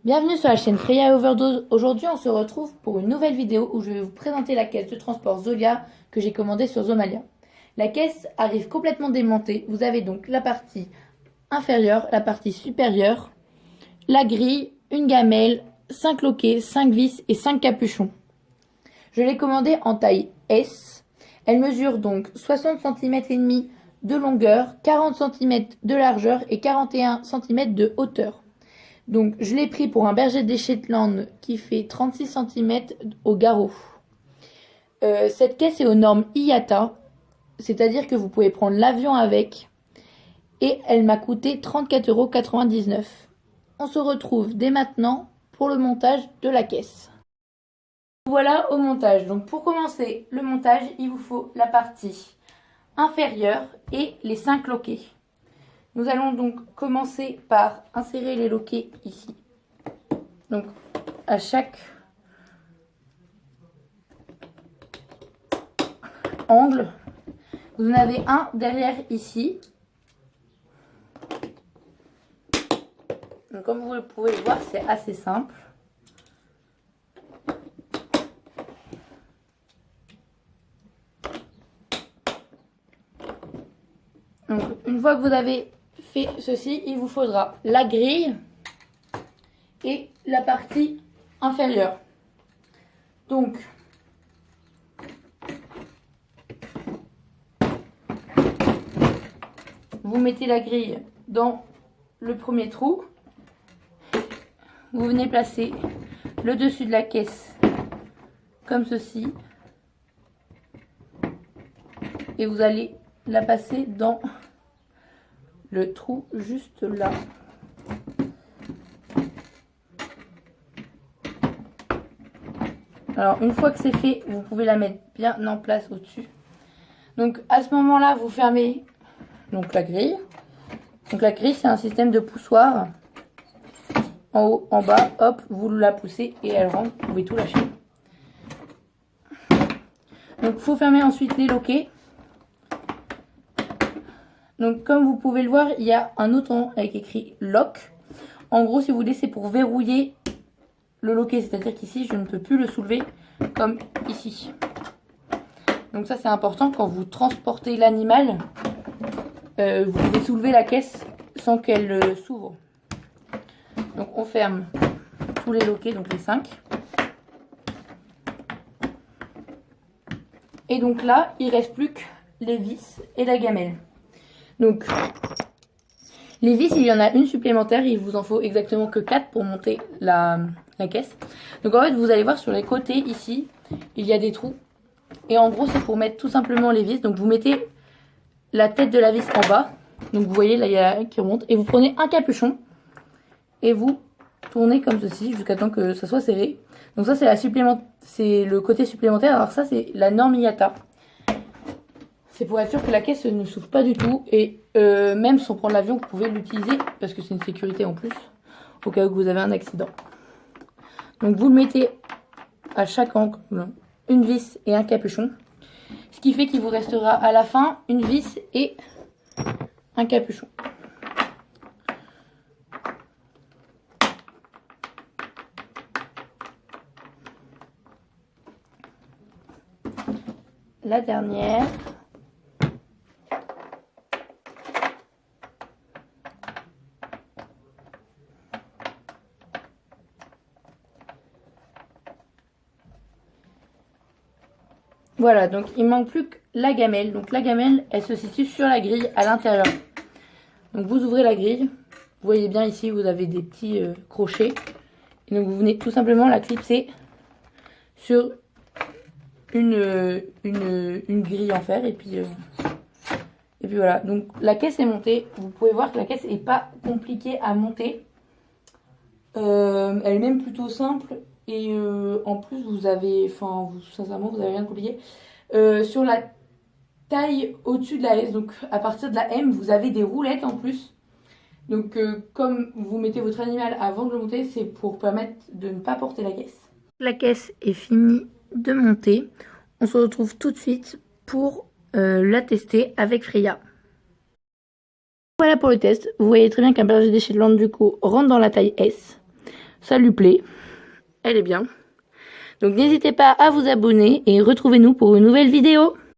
Bienvenue sur la chaîne Freya Overdose. Aujourd'hui, on se retrouve pour une nouvelle vidéo où je vais vous présenter la caisse de transport Zolia que j'ai commandée sur Zomalia. La caisse arrive complètement démontée. Vous avez donc la partie inférieure, la partie supérieure, la grille, une gamelle, 5 loquets, 5 vis et 5 capuchons. Je l'ai commandée en taille S. Elle mesure donc 60 cm et demi de longueur, 40 cm de largeur et 41 cm de hauteur. Donc, je l'ai pris pour un berger des Shetland qui fait 36 cm au garrot. Cette caisse est aux normes IATA, c'est-à-dire que vous pouvez prendre l'avion avec. Et elle m'a coûté 34,99 €. On se retrouve dès maintenant pour le montage de la caisse. Voilà au montage. Donc, pour commencer le montage, il vous faut la partie inférieure et les 5 loquets. Nous allons donc commencer par insérer les loquets ici. Donc à chaque angle, vous en avez un derrière ici. Donc comme vous pouvez le voir, c'est assez simple. Donc une fois que vous avez fait ceci, il vous faudra la grille et la partie inférieure. Donc vous mettez la grille dans le premier trou. Vous venez placer le dessus de la caisse comme ceci. Et vous allez la passer dans le trou juste là. Alors une fois que c'est fait, vous pouvez la mettre bien en place au-dessus. Donc à ce moment-là, vous fermez donc la grille. Donc la grille, c'est un système de poussoir. En haut, en bas, hop, vous la poussez et elle rentre. Vous pouvez tout lâcher. Donc il faut fermer ensuite les loquets. Donc comme vous pouvez le voir, il y a un autre avec écrit lock. En gros, si vous voulez, c'est pour verrouiller le loquet. C'est-à-dire qu'ici, je ne peux plus le soulever comme ici. Donc ça, c'est important quand vous transportez l'animal. Vous pouvez soulever la caisse sans qu'elle s'ouvre. Donc on ferme tous les loquets, donc les 5. Et donc là, il ne reste plus que les vis et la gamelle. Donc, les vis, il y en a une supplémentaire. Il vous en faut exactement que 4 pour monter la caisse. Donc en fait, vous allez voir sur les côtés ici, il y a des trous. Et en gros, c'est pour mettre tout simplement les vis. Donc vous mettez la tête de la vis en bas. Donc vous voyez, là, il y a un qui remonte. Et vous prenez un capuchon. Et vous tournez comme ceci jusqu'à temps que ça soit serré. Donc ça, c'est le côté supplémentaire. Alors ça, c'est la norme IATA. C'est pour être sûr que la caisse ne s'ouvre pas du tout. Et même sans prendre l'avion, vous pouvez l'utiliser. Parce que c'est une sécurité en plus. Au cas où vous avez un accident. Donc vous le mettez à chaque angle. Une vis et un capuchon. Ce qui fait qu'il vous restera à la fin une vis et un capuchon. La dernière. Voilà, donc il manque plus que la gamelle. Donc la gamelle, elle se situe sur la grille à l'intérieur. Donc vous ouvrez la grille. Vous voyez bien ici, vous avez des petits crochets. Et donc vous venez tout simplement la clipser sur une grille en fer. Et puis voilà. Donc la caisse est montée. Vous pouvez voir que la caisse n'est pas compliquée à monter. Elle est même plutôt simple. Et en plus, vous avez, sincèrement, vous n'avez rien de compliqué. Sur la taille au-dessus de la S, donc à partir de la M, vous avez des roulettes en plus. Donc comme vous mettez votre animal avant de le monter, c'est pour permettre de ne pas porter la caisse. La caisse est finie de monter. On se retrouve tout de suite pour la tester avec Freya. Voilà pour le test. Vous voyez très bien qu'un berger des Shetland du coup rentre dans la taille S. ça lui plaît. Elle est bien. Donc n'hésitez pas à vous abonner et retrouvez-nous pour une nouvelle vidéo.